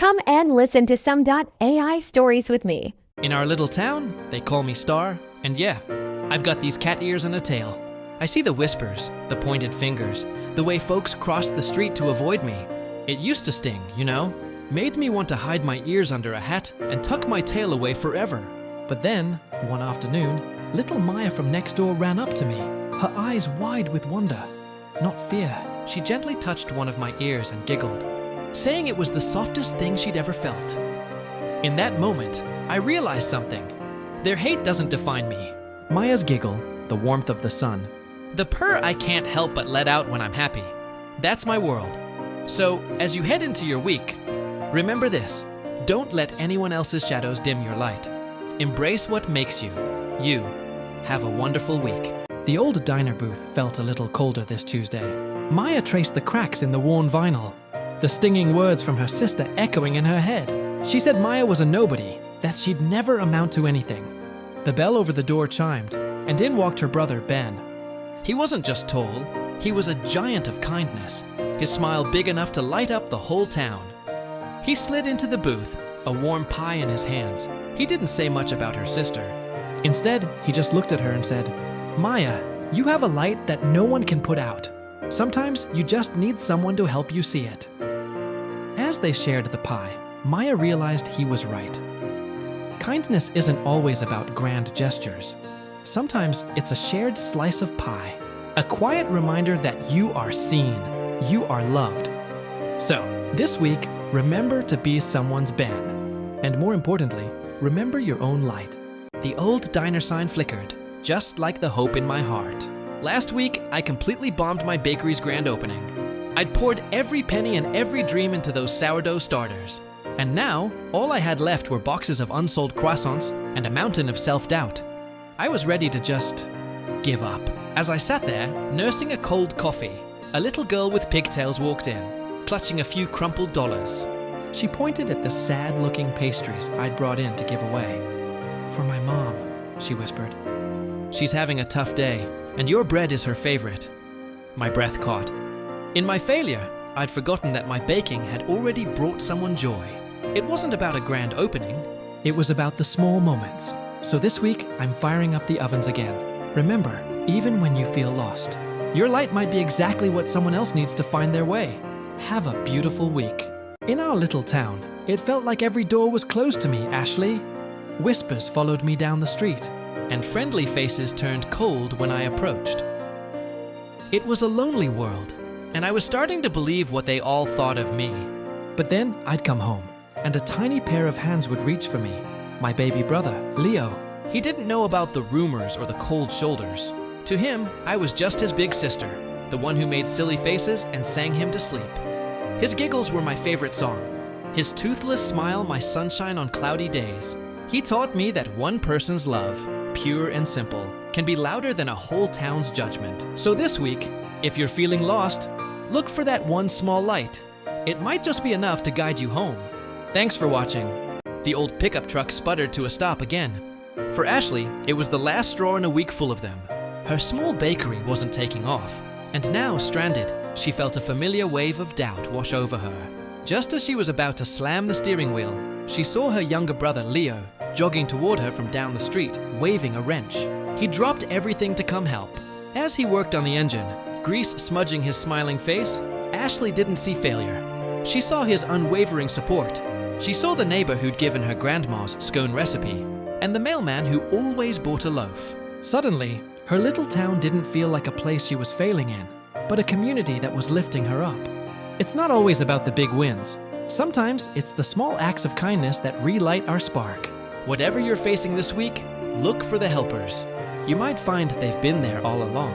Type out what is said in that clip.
Come and listen to some AI stories with me. In our little town, they call me Star, and yeah, I've got these cat ears and a tail. I see the whispers, the pointed fingers, the way folks cross the street to avoid me. It used to sting, you know? Made me want to hide my ears under a hat and tuck my tail away forever. But then, one afternoon, little Maya from next door ran up to me, her eyes wide with wonder, not fear. She gently touched one of my ears and giggled, saying it was the softest thing she'd ever felt. In that moment, I realized something. Their hate doesn't define me. Maya's giggle, the warmth of the sun. The purr I can't help but let out when I'm happy. That's my world. So, as you head into your week, remember this. Don't let anyone else's shadows dim your light. Embrace what makes you, you. Have a wonderful week. The old diner booth felt a little colder this Tuesday. Maya traced the cracks in the worn vinyl, the stinging words from her sister echoing in her head. She said Maya was a nobody, that she'd never amount to anything. The bell over the door chimed, and in walked her brother, Ben. He wasn't just tall, he was a giant of kindness, his smile big enough to light up the whole town. He slid into the booth, a warm pie in his hands. He didn't say much about her sister. Instead, he just looked at her and said, "Maya, you have a light that no one can put out. Sometimes you just need someone to help you see it." As they shared the pie, Maya realized he was right. Kindness isn't always about grand gestures. Sometimes it's a shared slice of pie, a quiet reminder that you are seen, you are loved. So, this week, remember to be someone's Ben. And more importantly, remember your own light. The old diner sign flickered, just like the hope in my heart. Last week, I completely bombed my bakery's grand opening. I'd poured every penny and every dream into those sourdough starters. And now, all I had left were boxes of unsold croissants and a mountain of self-doubt. I was ready to just give up. As I sat there, nursing a cold coffee, a little girl with pigtails walked in, clutching a few crumpled dollars. She pointed at the sad-looking pastries I'd brought in to give away. "For my mom," she whispered. "She's having a tough day, and your bread is her favorite." My breath caught. In my failure, I'd forgotten that my baking had already brought someone joy. It wasn't about a grand opening. It was about the small moments. So this week, I'm firing up the ovens again. Remember, even when you feel lost, your light might be exactly what someone else needs to find their way. Have a beautiful week. In our little town, it felt like every door was closed to me, Ashley. Whispers followed me down the street, and friendly faces turned cold when I approached. It was a lonely world, and I was starting to believe what they all thought of me. But then I'd come home, and a tiny pair of hands would reach for me. My baby brother, Leo. He didn't know about the rumors or the cold shoulders. To him, I was just his big sister, the one who made silly faces and sang him to sleep. His giggles were my favorite song. His toothless smile, my sunshine on cloudy days. He taught me that one person's love, pure and simple, can be louder than a whole town's judgment. So this week, if you're feeling lost, look for that one small light. It might just be enough to guide you home. Thanks for watching. The old pickup truck sputtered to a stop again. For Ashley, it was the last straw in a week full of them. Her small bakery wasn't taking off, and now stranded, she felt a familiar wave of doubt wash over her. Just as she was about to slam the steering wheel, she saw her younger brother, Leo, jogging toward her from down the street, waving a wrench. He dropped everything to come help. As he worked on the engine, grease smudging his smiling face, Ashley didn't see failure. She saw his unwavering support. She saw the neighbor who'd given her grandma's scone recipe, and the mailman who always bought a loaf. Suddenly, her little town didn't feel like a place she was failing in, but a community that was lifting her up. It's not always about the big wins. Sometimes it's the small acts of kindness that relight our spark. Whatever you're facing this week, look for the helpers. You might find they've been there all along.